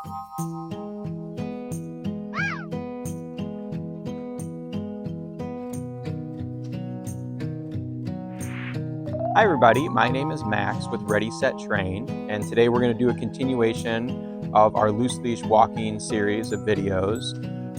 Hi everybody, my name is Max with Ready, Set, Train, and today we're going to do a continuation of our loose-leash walking series of videos.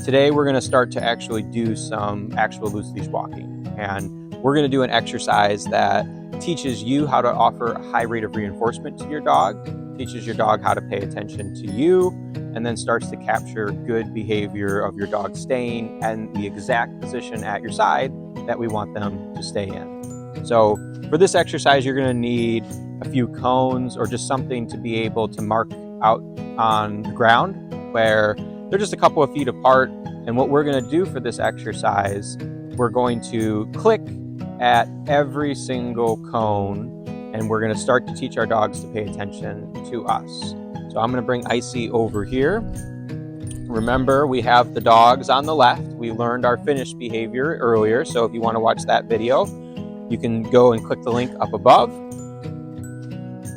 Today we're going to start to actually do some actual loose-leash walking, and we're going to do an exercise that teaches you how to offer a high rate of reinforcement to your dog, teaches your dog how to pay attention to you, and then starts to capture good behavior of your dog staying in the exact position at your side that we want them to stay in. So for this exercise, you're going to need a few cones or just something to be able to mark out on the ground where they're just a couple of feet apart. And what we're going to do for this exercise, we're going to click at every single cone, and we're going to start to teach our dogs to pay attention to us. So I'm going to bring Icy over here. Remember, we have the dogs on the left. We learned our finish behavior earlier, so if you want to watch that video, you can go and click the link up above.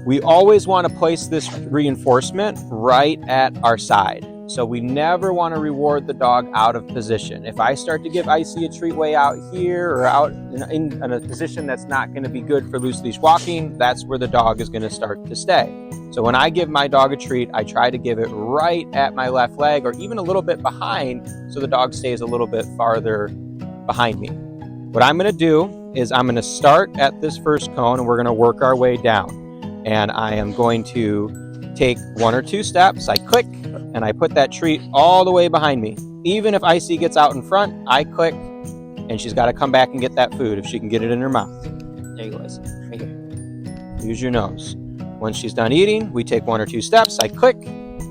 We always want to place this reinforcement right at our side. So we never want to reward the dog out of position. If I start to give Icy a treat way out here or out in a position that's not going to be good for loose leash walking, that's where the dog is going to start to stay. So when I give my dog a treat, I try to give it right at my left leg or even a little bit behind so the dog stays a little bit farther behind me. What I'm going to do is I'm going to start at this first cone and we're going to work our way down. And I am going to take 1 or 2 steps. I click and I put that treat all the way behind me. Even if Icy gets out in front, I click and she's got to come back and get that food if she can get it in her mouth. There you go, Icy. Right here. Use your nose. Once she's done eating, we take 1 or 2 steps. I click.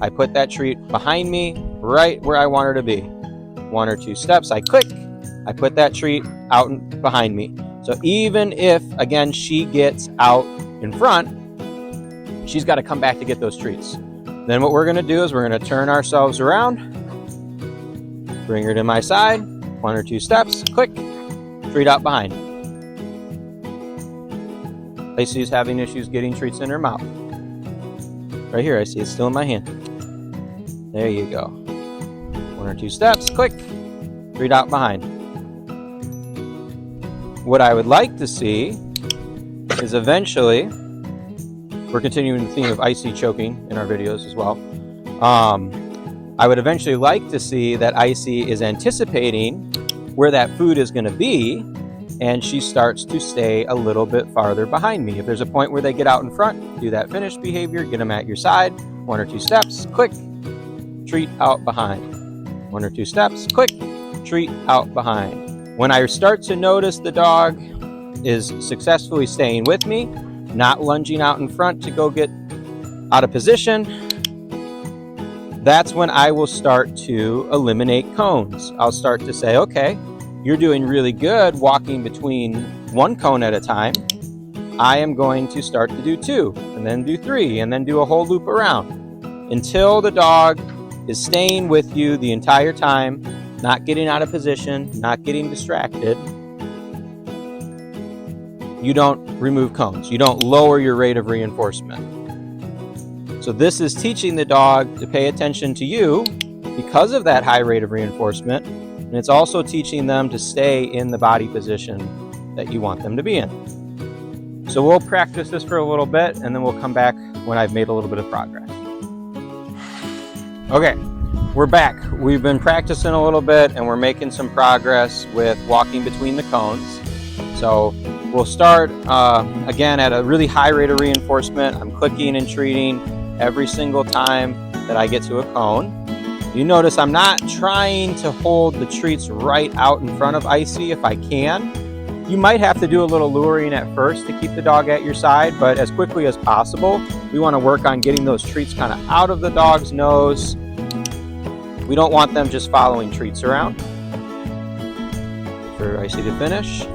I put that treat behind me right where I want her to be. 1 or 2 steps. I click. I put that treat out behind me. So even if, again, she gets out in front, she's got to come back to get those treats. Then what we're going to do is we're going to turn ourselves around, bring her to my side, 1 or 2 steps, click, treat out behind. Icy's having issues getting treats in her mouth. Right here, I see it's still in my hand. There you go. 1 or 2 steps, click, treat out behind. What I would like to see is eventually, we're continuing the theme of Icy choking in our videos as well. I would eventually like to see that Icy is anticipating where that food is going to be, and she starts to stay a little bit farther behind me. If there's a point where they get out in front, do that finish behavior, get them at your side, 1 or 2 steps, click, treat out behind. 1 or 2 steps, click, treat out behind. When I start to notice the dog is successfully staying with me, not lunging out in front to go get out of position, that's when I will start to eliminate cones. I'll start to say, okay, you're doing really good walking between 1 cone at a time. I am going to start to do 2, and then do 3, and then do a whole loop around until the dog is staying with you the entire time, not getting out of position, not getting distracted. You don't remove cones. You don't lower your rate of reinforcement. So this is teaching the dog to pay attention to you because of that high rate of reinforcement. And it's also teaching them to stay in the body position that you want them to be in. So we'll practice this for a little bit and then we'll come back when I've made a little bit of progress. Okay. We're back. We've been practicing a little bit and we're making some progress with walking between the cones. So we'll start again at a really high rate of reinforcement. I'm clicking and treating every single time that I get to a cone. You notice I'm not trying to hold the treats right out in front of Icy if I can. You might have to do a little luring at first to keep the dog at your side, but as quickly as possible, we want to work on getting those treats kind of out of the dog's nose. We don't want them just following treats around. For Icy to finish.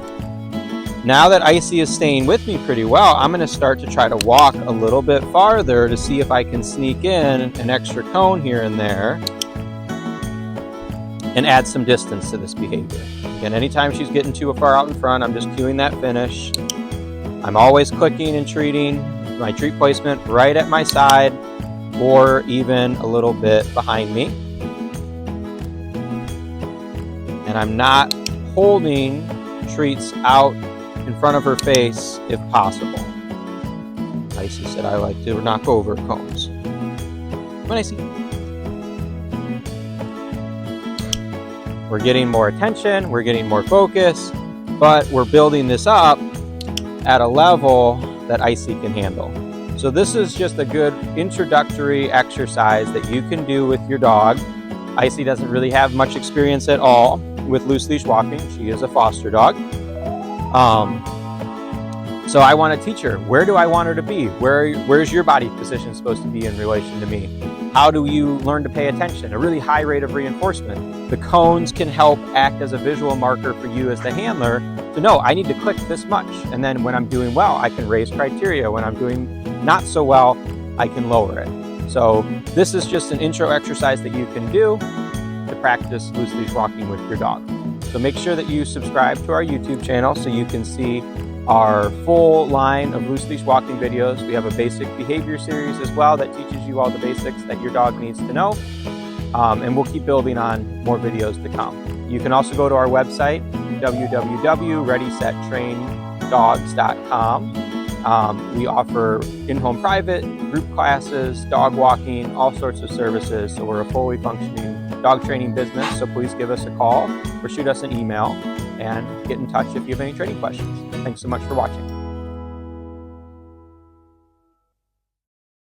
Now that Icy is staying with me pretty well, I'm going to start to try to walk a little bit farther to see if I can sneak in an extra cone here and there and add some distance to this behavior. Again, anytime she's getting too far out in front, I'm just cueing that finish. I'm always clicking and treating my treat placement right at my side. or even a little bit behind me. And I'm not holding treats out in front of her face if possible. Icy said I like to knock over cones. Come on, Icy. We're getting more attention, we're getting more focus, but we're building this up at a level that Icy can handle. So this is just a good introductory exercise that you can do with your dog. Icy doesn't really have much experience at all with loose leash walking. She is a foster dog. So I want to teach her, where do I want her to be? Where's your body position supposed to be in relation to me? How do you learn to pay attention? A really high rate of reinforcement. The cones can help act as a visual marker for you as the handler to know I need to click this much. And then when I'm doing well, I can raise criteria. When I'm doing not so well, I can lower it. So this is just an intro exercise that you can do to practice loose leash walking with your dog. So make sure that you subscribe to our YouTube channel so you can see our full line of loose leash walking videos. We have a basic behavior series as well that teaches you all the basics that your dog needs to know. And we'll keep building on more videos to come. You can also go to our website, www.readysettraindogs.com. We offer in-home private, group classes, dog walking, all sorts of services. So we're a fully functioning dog training business. So please give us a call or shoot us an email and get in touch if you have any training questions. Thanks so much for watching.